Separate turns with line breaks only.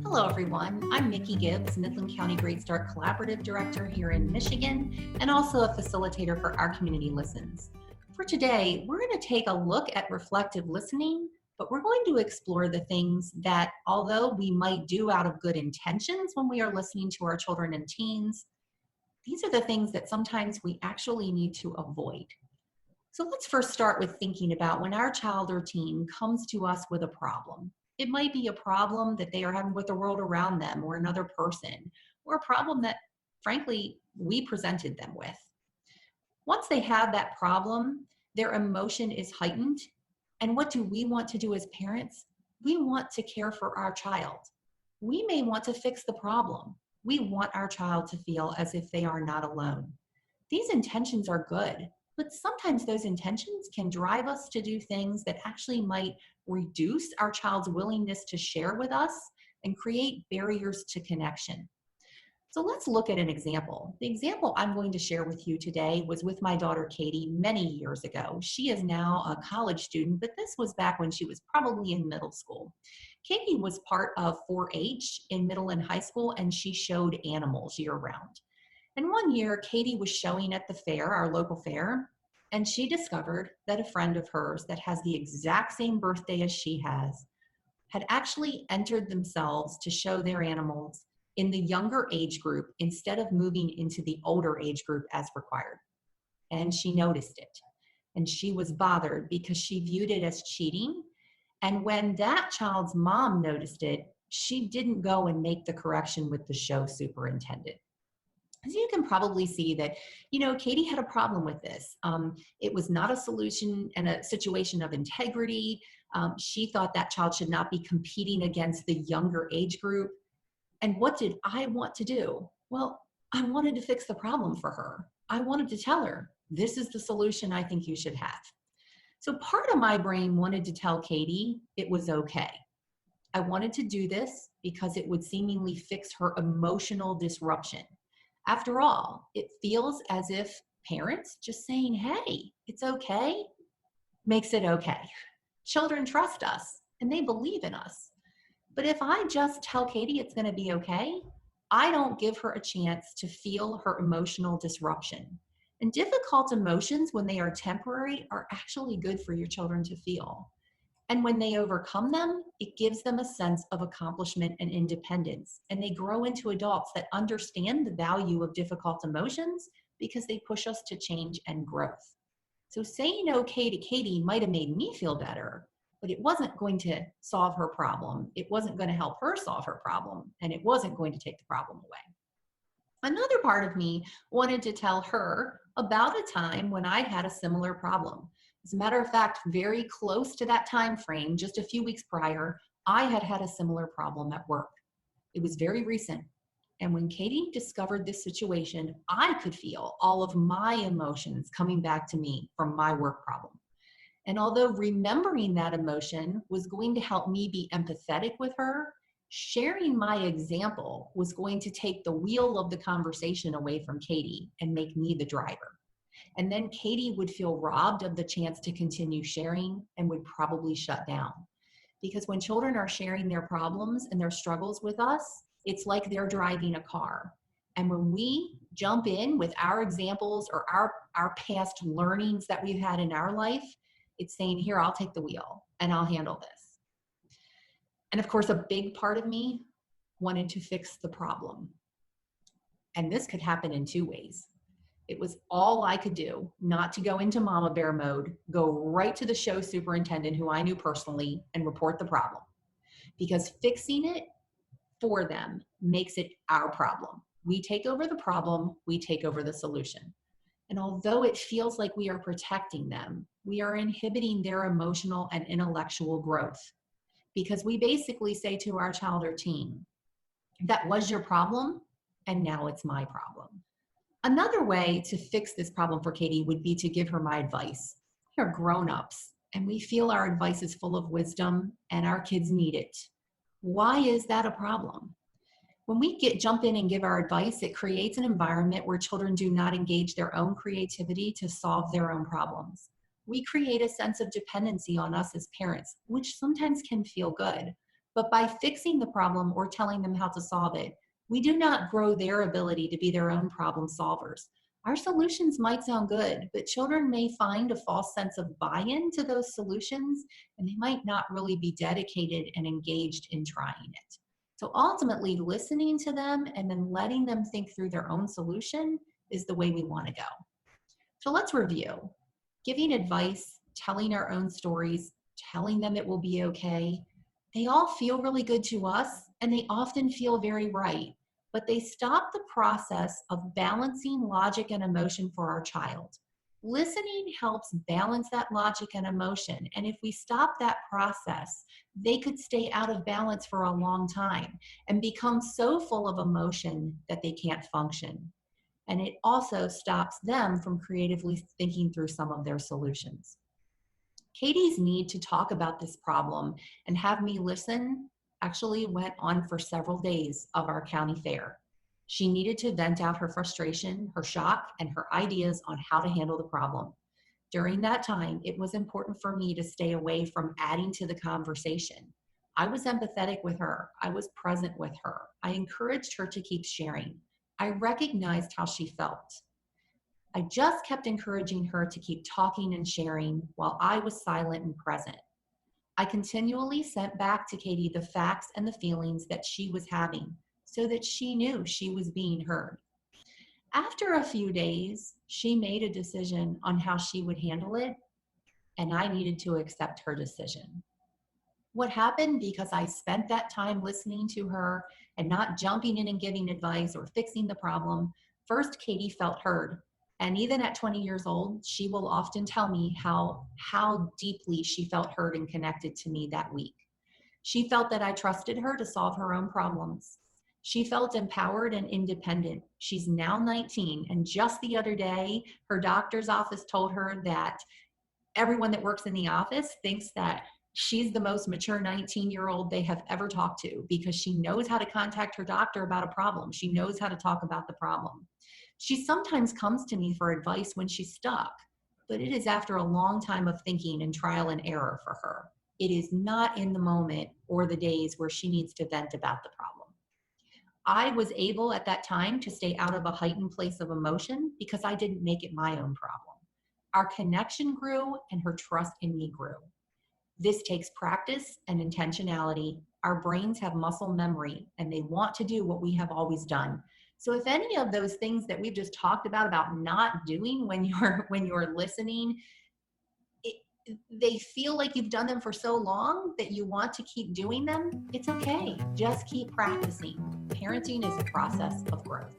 Hello, everyone. I'm Nikki Gibbs, Midland County Great Start Collaborative Director here in Michigan, and also a facilitator for Our Community Listens. For today, we're going to take a look at reflective listening, but we're going to explore the things that, although we might do out of good intentions when we are listening to our children and teens, these are the things that sometimes we actually need to avoid. So let's first start with thinking about when our child or teen comes to us with a problem. It might be a problem that they are having with the world around them or another person, or a problem that, frankly, we presented them with. Once they have that problem, their emotion is heightened. And what do we want to do as parents? We want to care for our child. We may want to fix the problem. We want our child to feel as if they are not alone. These intentions are good, but sometimes those intentions can drive us to do things that actually might reduce our child's willingness to share with us and create barriers to connection. So let's look at an example. The example I'm going to share with you today was with my daughter Katie many years ago. She is now a college student, but this was back when she was probably in middle school. Katie was part of 4-H in middle and high school, and she showed animals year-round. And one year, Katie was showing at the fair, our local fair, and she discovered that a friend of hers that has the exact same birthday as she has had actually entered themselves to show their animals in the younger age group instead of moving into the older age group as required. And she noticed it. And she was bothered because she viewed it as cheating. And when that child's mom noticed it, she didn't go and make the correction with the show superintendent. As you can probably see that, Katie had a problem with this. It was not a solution and a situation of integrity. She thought that child should not be competing against the younger age group. And what did I want to do? Well, I wanted to fix the problem for her. I wanted to tell her, this is the solution I think you should have. So part of my brain wanted to tell Katie it was okay. I wanted to do this because it would seemingly fix her emotional disruption. After all, it feels as if parents just saying, hey, it's okay, makes it okay. Children trust us and they believe in us. But if I just tell Katie it's going to be okay, I don't give her a chance to feel her emotional disruption. And difficult emotions, when they are temporary, are actually good for your children to feel. And when they overcome them, it gives them a sense of accomplishment and independence. And they grow into adults that understand the value of difficult emotions because they push us to change and growth. So saying okay to Katie might have made me feel better, but it wasn't going to solve her problem. It wasn't going to help her solve her problem, and it wasn't going to take the problem away. Another part of me wanted to tell her about a time when I had a similar problem. As a matter of fact, very close to that time frame, just a few weeks prior, I had a similar problem at work. It was very recent. And when Katie discovered this situation, I could feel all of my emotions coming back to me from my work problem. And although remembering that emotion was going to help me be empathetic with her, sharing my example was going to take the wheel of the conversation away from Katie and make me the driver. And then Katie would feel robbed of the chance to continue sharing and would probably shut down. Because when children are sharing their problems and their struggles with us, it's like they're driving a car. And when we jump in with our examples or our past learnings that we've had in our life, it's saying, here, I'll take the wheel and I'll handle this. And of course, a big part of me wanted to fix the problem. And this could happen in two ways. It was all I could do not to go into mama bear mode, go right to the show superintendent who I knew personally and report the problem. Because fixing it for them makes it our problem. We take over the problem, we take over the solution. And although it feels like we are protecting them, we are inhibiting their emotional and intellectual growth. Because we basically say to our child or teen, that was your problem, and now it's my problem. Another way to fix this problem for Katie would be to give her my advice. We are grown-ups, and we feel our advice is full of wisdom, and our kids need it. Why is that a problem? When we jump in and give our advice, it creates an environment where children do not engage their own creativity to solve their own problems. We create a sense of dependency on us as parents, which sometimes can feel good. But by fixing the problem or telling them how to solve it, we do not grow their ability to be their own problem solvers. Our solutions might sound good, but children may find a false sense of buy-in to those solutions, and they might not really be dedicated and engaged in trying it. So ultimately, listening to them and then letting them think through their own solution is the way we want to go. So let's review. Giving advice, telling our own stories, telling them it will be okay, they all feel really good to us and they often feel very right, but they stop the process of balancing logic and emotion for our child. Listening helps balance that logic and emotion, and if we stop that process, they could stay out of balance for a long time and become so full of emotion that they can't function. And it also stops them from creatively thinking through some of their solutions. Katie's need to talk about this problem and have me listen actually went on for several days of our county fair. She needed to vent out her frustration, her shock, and her ideas on how to handle the problem. During that time, it was important for me to stay away from adding to the conversation. I was empathetic with her. I was present with her. I encouraged her to keep sharing. I recognized how she felt. I just kept encouraging her to keep talking and sharing while I was silent and present. I continually sent back to Katie the facts and the feelings that she was having so that she knew she was being heard. After a few days, she made a decision on how she would handle it, and I needed to accept her decision. What happened, because I spent that time listening to her and not jumping in and giving advice or fixing the problem, first, Katie felt heard. And even at 20 years old, she will often tell me how deeply she felt heard and connected to me that week. She felt that I trusted her to solve her own problems. She felt empowered and independent. She's now 19, and just the other day, her doctor's office told her that everyone that works in the office thinks that she's the most mature 19-year-old they have ever talked to because she knows how to contact her doctor about a problem. She knows how to talk about the problem. She sometimes comes to me for advice when she's stuck, but it is after a long time of thinking and trial and error for her. It is not in the moment or the days where she needs to vent about the problem. I was able at that time to stay out of a heightened place of emotion because I didn't make it my own problem. Our connection grew and her trust in me grew. This takes practice and intentionality. Our brains have muscle memory and they want to do what we have always done. So if any of those things that we've just talked about not doing when you're listening, they feel like you've done them for so long that you want to keep doing them, it's okay. Just keep practicing. Parenting is a process of growth.